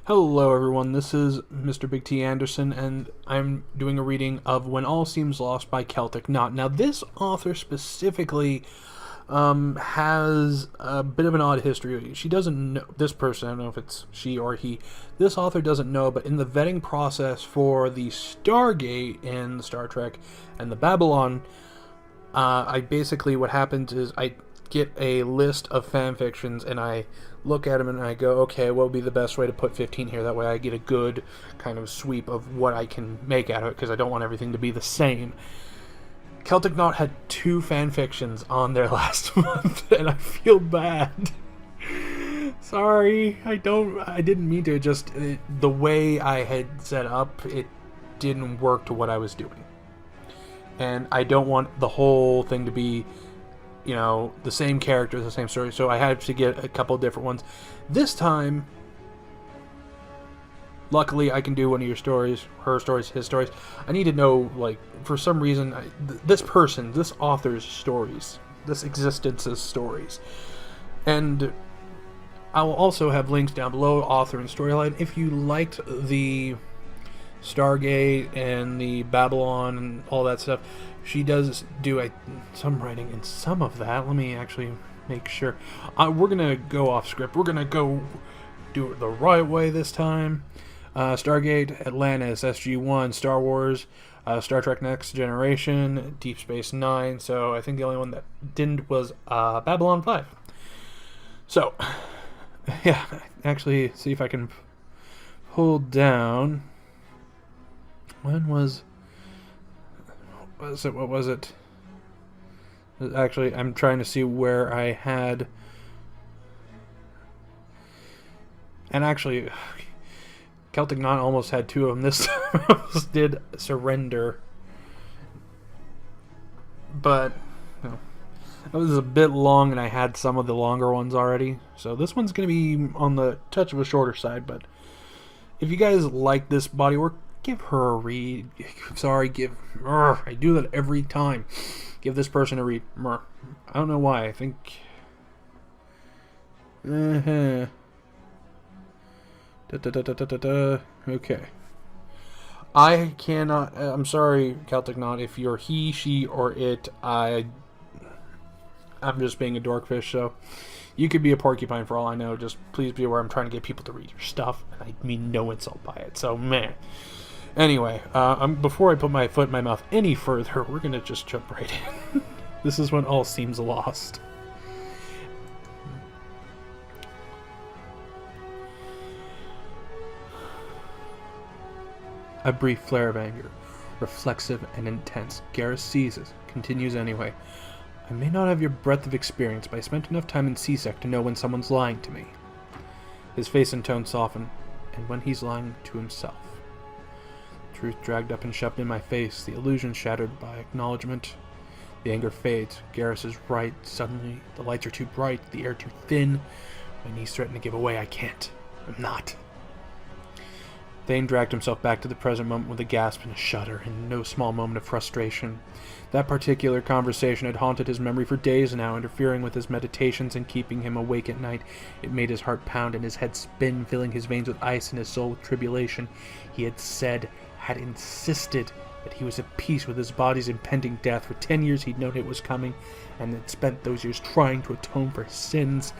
Hello, everyone. This is Mr. Big T Anderson, and I'm doing a reading of When All Seems Lost by Celtic Knot. Now, this author specifically has a bit of an odd history. She doesn't know, this person, I don't know if it's she or he, this author doesn't know, but in the vetting process for the Stargate in Star Trek and the Babylon, what happens is I get a list of fan fictions and I look at them and I go, okay, what would be the best way to put 15 here? That way I get a good kind of sweep of what I can make out of it, because I don't want everything to be the same. Celtic Knot had 2 fan fictions on there last month, and I feel bad. Sorry, I didn't mean to. The way I had set up, it didn't work to what I was doing. And I don't want the whole thing to be, the same characters, the same story. So I had to get a couple different ones. This time, luckily, I can do one of your stories, her stories, his stories. I need to know, for some reason, this author's stories, this existence's stories. And I will also have links down below, author and storyline. If you liked the Stargate and the Babylon and all that stuff, she does do some writing in some of that. Let me actually make sure. We're going to go off script. We're going to go do it the right way this time. Stargate, Atlantis, SG-1, Star Wars, Star Trek Next Generation, Deep Space Nine. So I think the only one that didn't was Babylon 5. So, yeah, actually, see if I can pull down. When was it? What was it? Actually, I'm trying to see where I had. And actually, Celtic Knot almost had 2 of them. This time almost did Surrender. But, it was a bit long, and I had some of the longer ones already. So this one's going to be on the touch of a shorter side. But if you guys like this body work, give her a read. I do that every time. Give this person a read. I don't know why. I think. Okay. I cannot. I'm sorry, Celtic Knot. If you're he, she, or it, I'm just being a dorkfish. So you could be a porcupine for all I know. Just please be aware. I'm trying to get people to read your stuff, and I mean no insult by it. So man. Anyway, before I put my foot in my mouth any further, we're going to just jump right in. This is When All Seems Lost. A brief flare of anger, reflexive and intense. Garrus seizes, continues anyway. I may not have your breadth of experience, but I spent enough time in CSEC to know when someone's lying to me. His face and tone soften, and when he's lying to himself. Truth dragged up and shoved in my face, the illusion shattered by acknowledgement. The anger fades. Garrus is right. Suddenly, the lights are too bright, the air too thin. My knees threaten to give away. I can't. I'm not. Thane dragged himself back to the present moment with a gasp and a shudder, and no small moment of frustration. That particular conversation had haunted his memory for days now, interfering with his meditations and keeping him awake at night. It made his heart pound and his head spin, filling his veins with ice and his soul with tribulation. He had insisted that he was at peace with his body's impending death. For 10 years he'd known it was coming, and had spent those years trying to atone for his sins,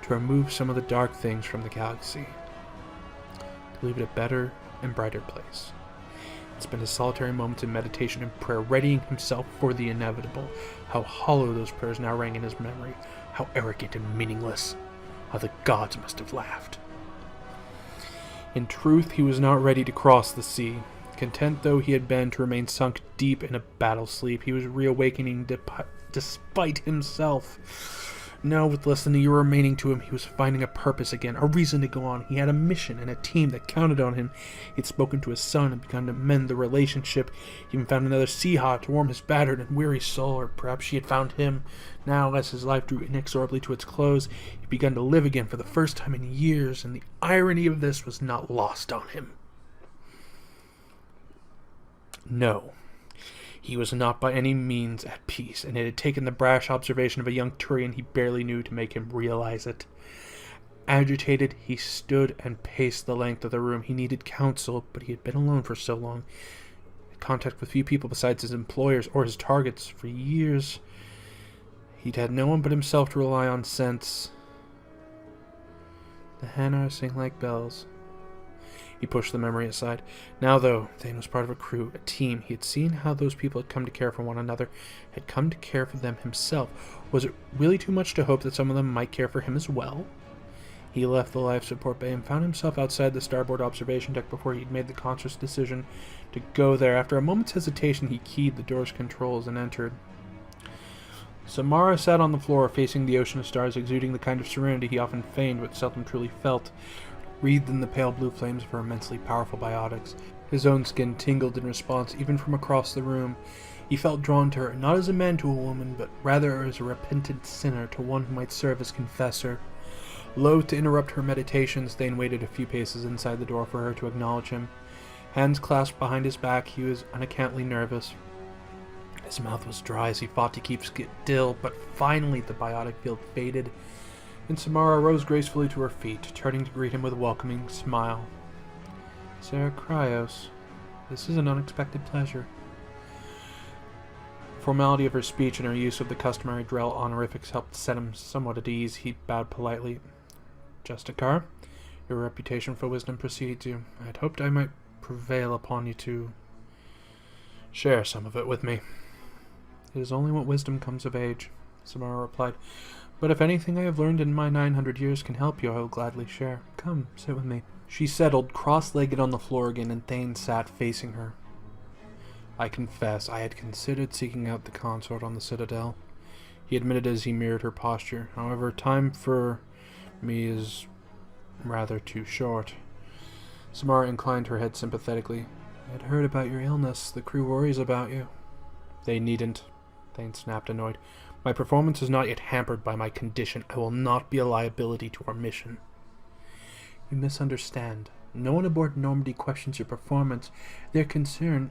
to remove some of the dark things from the galaxy, to leave it a better and brighter place. He'd spent his solitary moments in meditation and prayer, readying himself for the inevitable. How hollow those prayers now rang in his memory, how arrogant and meaningless, how the gods must have laughed. In truth, he was not ready to cross the sea. Content though he had been to remain sunk deep in a battle sleep, he was reawakening despite himself. Now, with less than a year remaining to him, he was finding a purpose again, a reason to go on. He had a mission and a team that counted on him. He'd spoken to his son and begun to mend the relationship. He even found another Seahawk to warm his battered and weary soul, or perhaps she had found him. Now, as his life drew inexorably to its close, he began to live again for the first time in years, and the irony of this was not lost on him. No. He was not by any means at peace, and it had taken the brash observation of a young Turian he barely knew to make him realize it. Agitated, he stood and paced the length of the room. He needed counsel, but he had been alone for so long. In contact with few people besides his employers or his targets for years. He'd had no one but himself to rely on since. The Hanar sing like bells. He pushed the memory aside. Now, though, Thane was part of a crew, a team. He had seen how those people had come to care for one another, had come to care for them himself. Was it really too much to hope that some of them might care for him as well? He left the life support bay and found himself outside the starboard observation deck before he'd made the conscious decision to go there. After a moment's hesitation, he keyed the door's controls and entered. Samara sat on the floor, facing the ocean of stars, exuding the kind of serenity he often feigned but seldom truly felt, wreathed in the pale blue flames of her immensely powerful biotics. His own skin tingled in response, even from across the room. He felt drawn to her, not as a man to a woman, but rather as a repentant sinner to one who might serve as confessor. Loath to interrupt her meditations, Thane waited a few paces inside the door for her to acknowledge him. Hands clasped behind his back, he was unaccountably nervous. His mouth was dry as he fought to keep still, but finally the biotic field faded, and Samara rose gracefully to her feet, turning to greet him with a welcoming smile. Sarah Cryos, this is an unexpected pleasure. The formality of her speech and her use of the customary Drell honorifics helped set him somewhat at ease. He bowed politely. Justicar, your reputation for wisdom precedes you. I had hoped I might prevail upon you to share some of it with me. It is only when wisdom comes of age, Samara replied. But if anything I have learned in my 900 years can help you, I will gladly share. Come, sit with me. She settled, cross-legged on the floor again, and Thane sat facing her. I confess, I had considered seeking out the consort on the Citadel, he admitted as he mirrored her posture. However, time for me is rather too short. Samara inclined her head sympathetically. I had heard about your illness. The crew worries about you. They needn't, Thane snapped, annoyed. My performance is not yet hampered by my condition. I will not be a liability to our mission. You misunderstand. No one aboard Normandy questions your performance. Their concern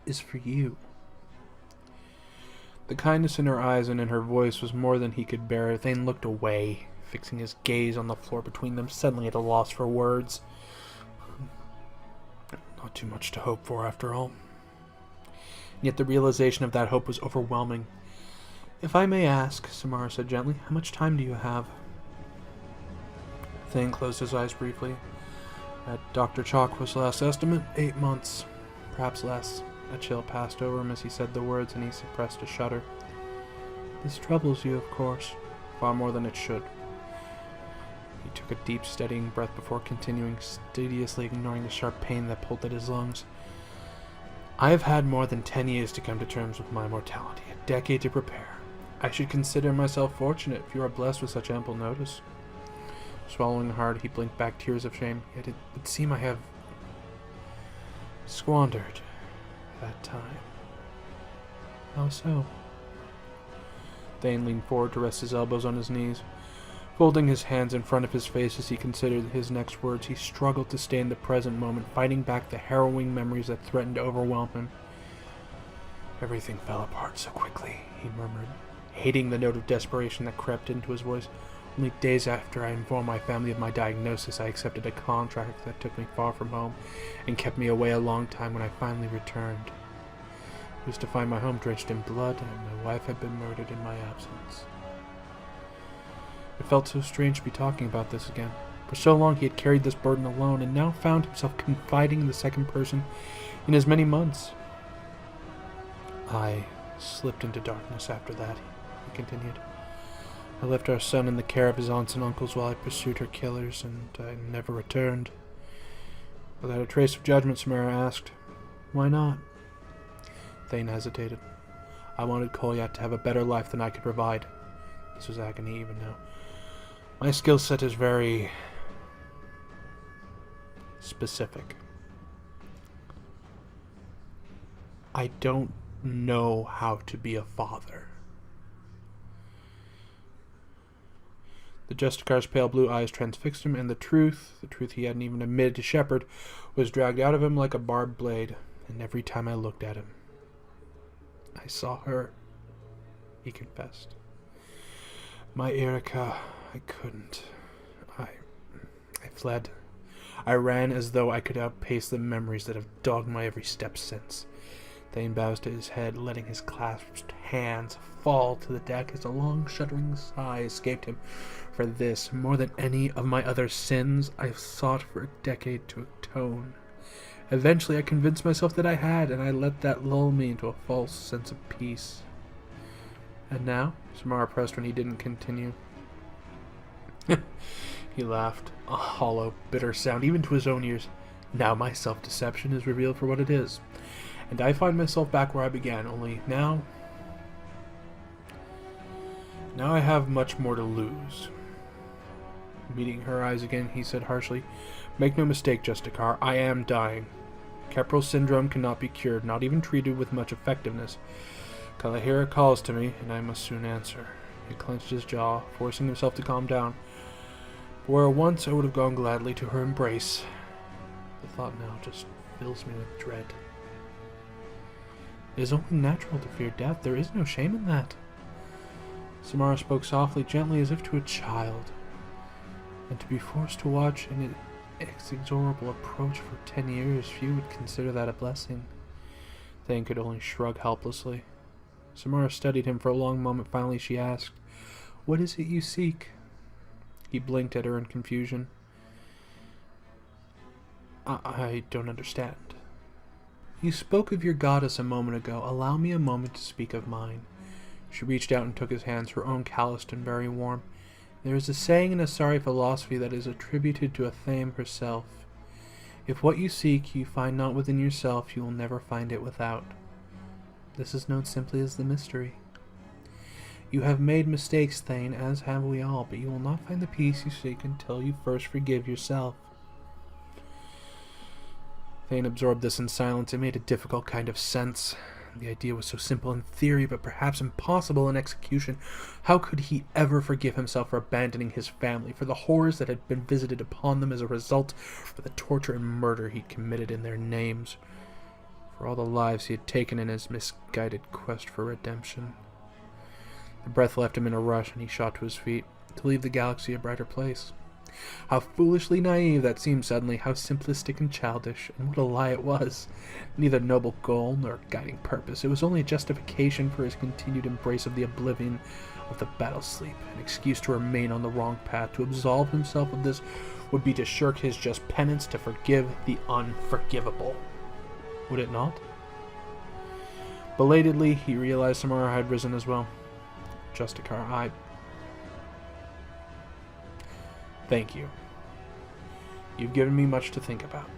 is for you. The kindness in her eyes and in her voice was more than he could bear. Thane looked away, fixing his gaze on the floor between them, suddenly at a loss for words. Not too much to hope for, after all. Yet the realization of that hope was overwhelming. If I may ask, Samara said gently, how much time do you have? Thane closed his eyes briefly. At Dr. Chalk's last estimate, 8 months. Perhaps less. A chill passed over him as he said the words, and he suppressed a shudder. This troubles you, of course. Far more than it should. He took a deep, steadying breath before continuing, studiously ignoring the sharp pain that pulled at his lungs. I have had more than 10 years to come to terms with my mortality, a decade to prepare. I should consider myself fortunate if you are blessed with such ample notice. Swallowing hard, he blinked back tears of shame. Yet it would seem I have squandered that time. How so? Thane leaned forward to rest his elbows on his knees. Folding his hands in front of his face as he considered his next words, he struggled to stay in the present moment, fighting back the harrowing memories that threatened to overwhelm him. Everything fell apart so quickly, he murmured, hating the note of desperation that crept into his voice. Only days after I informed my family of my diagnosis, I accepted a contract that took me far from home and kept me away a long time. When I finally returned, it was to find my home drenched in blood, and my wife had been murdered in my absence. It felt so strange to be talking about this again. For so long he had carried this burden alone, and now found himself confiding in the second person in as many months. I slipped into darkness after that, he continued. I left our son in the care of his aunts and uncles while I pursued her killers, and I never returned. Without a trace of judgment, Samara asked, Why not? Thane hesitated. I wanted Kolyat to have a better life than I could provide. This was agony even now. My skill set is very specific. I don't know how to be a father. The Justicar's pale blue eyes transfixed him, and the truth he hadn't even admitted to Shepard, was dragged out of him like a barbed blade, and every time I looked at him, I saw her, he confessed. My Erica, I couldn't. I fled. I ran as though I could outpace the memories that have dogged my every step since. Thane bows to his head, letting his clasped hands fall to the deck as a long, shuddering sigh escaped him. For this, more than any of my other sins, I've sought for a decade to atone. Eventually, I convinced myself that I had, and I let that lull me into a false sense of peace. And now? Samara pressed when he didn't continue. He laughed, a hollow, bitter sound even to his own ears. Now my self-deception is revealed for what it is, and I find myself back where I began, only now I have much more to lose. Meeting her eyes again, he said harshly, "Make no mistake, Justicar, I am dying. Keprel syndrome cannot be cured, not even treated with much effectiveness. Kalahira calls to me, and I must soon answer." He clenched his jaw, forcing himself to calm down. Where once I would have gone gladly to her embrace, the thought now just fills me with dread. It is only natural to fear death. There is no shame in that. Samara spoke softly, gently, as if to a child. And to be forced to watch an inexorable approach for 10 years, few would consider that a blessing. Thane could only shrug helplessly. Samara studied him for a long moment. Finally she asked, "What is it you seek?" He blinked at her in confusion. I don't understand. You spoke of your goddess a moment ago. Allow me a moment to speak of mine. She reached out and took his hands, her own calloused and very warm. There is a saying in Asari philosophy that is attributed to Athame herself. If what you seek you find not within yourself, you will never find it without. This is known simply as the mystery. You have made mistakes, Thane, as have we all, but you will not find the peace you seek until you first forgive yourself. Thane absorbed this in silence. It made a difficult kind of sense. The idea was so simple in theory, but perhaps impossible in execution. How could he ever forgive himself for abandoning his family, for the horrors that had been visited upon them as a result, for the torture and murder he'd committed in their names, for all the lives he had taken in his misguided quest for redemption? The breath left him in a rush, and he shot to his feet, to leave the galaxy a brighter place. How foolishly naive that seemed suddenly, how simplistic and childish, and what a lie it was. Neither noble goal nor guiding purpose. It was only a justification for his continued embrace of the oblivion of the battle sleep, an excuse to remain on the wrong path. To absolve himself of this would be to shirk his just penance, to forgive the unforgivable. Would it not? Belatedly, he realized Samara had risen as well. Justicar, thank you. You've given me much to think about.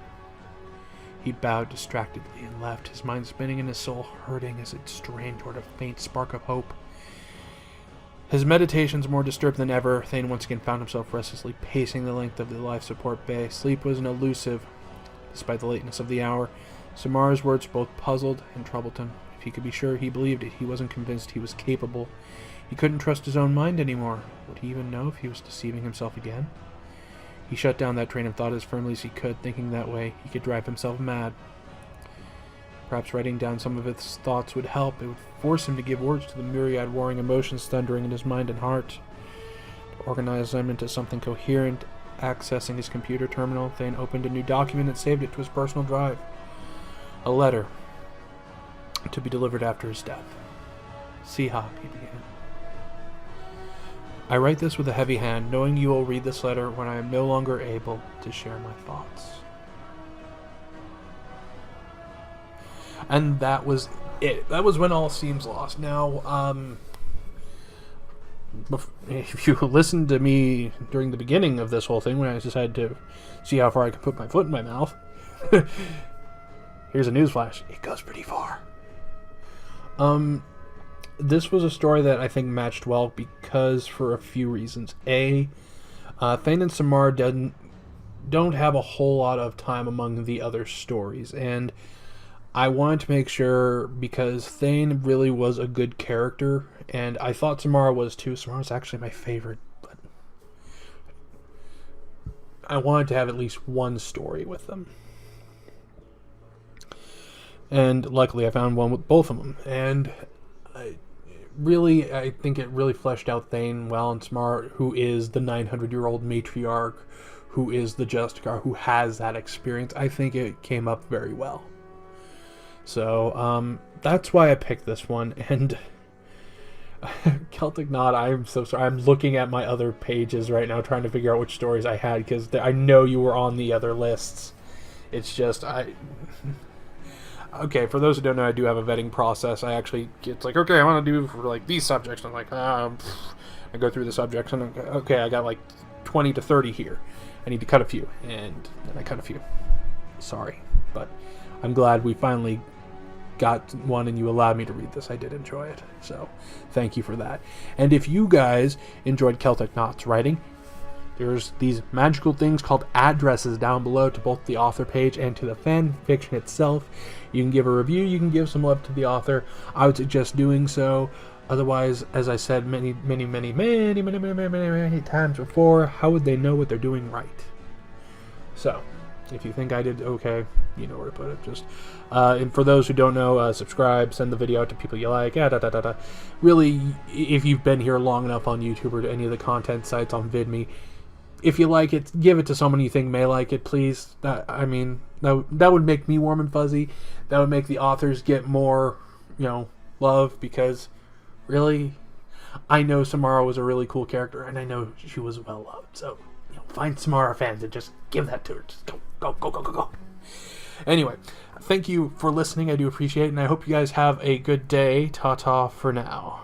He bowed distractedly and left, his mind spinning and his soul hurting as it strained toward a faint spark of hope. His meditations more disturbed than ever, Thane once again found himself restlessly pacing the length of the life support bay. Sleep was elusive, despite the lateness of the hour. Samara's words both puzzled and troubled him. If he could be sure he believed it, he wasn't convinced he was capable. He couldn't trust his own mind anymore. Would he even know if he was deceiving himself again? He shut down that train of thought as firmly as he could, thinking that way he could drive himself mad. Perhaps writing down some of his thoughts would help. It would force him to give words to the myriad warring emotions thundering in his mind and heart. To organize them into something coherent, accessing his computer terminal, Thane opened a new document and saved it to his personal drive. A letter to be delivered after his death. Seahawk, he began. I write this with a heavy hand, knowing you will read this letter when I am no longer able to share my thoughts. And that was it. That was when all seems lost. Now, if you listened to me during the beginning of this whole thing, when I decided to see how far I could put my foot in my mouth, here's a newsflash. It goes pretty far. This was a story that I think matched well because for a few reasons. A, Thane and Samara don't have a whole lot of time among the other stories, and I wanted to make sure because Thane really was a good character, and I thought Samara was too. Samara's actually my favorite, but I wanted to have at least one story with them. And luckily I found one with both of them, and I think it really fleshed out Thane well, and Samara, who is the 900-year-old matriarch who is the Justicar, who has that experience. I think it came up very well. So that's why I picked this one. And Celtic Knot, I'm so sorry. I'm looking at my other pages right now trying to figure out which stories I had, because I know you were on the other lists. It's just, okay, for those who don't know, I do have a vetting process. It's like, okay, I want to do for like these subjects. I'm like, I go through the subjects and okay, I got like 20 to 30 here. I need to cut a few, and then I cut a few. Sorry, but I'm glad we finally got one and you allowed me to read this. I did enjoy it, so thank you for that. And if you guys enjoyed Celtic Knot's writing, there's these magical things called addresses down below to both the author page and to the fan fiction itself. You can give a review, you can give some love to the author. I would suggest doing so. Otherwise, as I said many times before, how would they know what they're doing right? So, if you think I did okay, you know where to put it. Just and for those who don't know, subscribe, send the video out to people you like. Really, if you've been here long enough on YouTube or to any of the content sites on VidMe, if you like it, give it to someone you think may like it, please. That would make me warm and fuzzy. That would make the authors get more, love, because really, I know Samara was a really cool character, and I know she was well loved. So, find Samara fans and just give that to her. Just go. Anyway, thank you for listening. I do appreciate it, and I hope you guys have a good day. Ta-ta for now.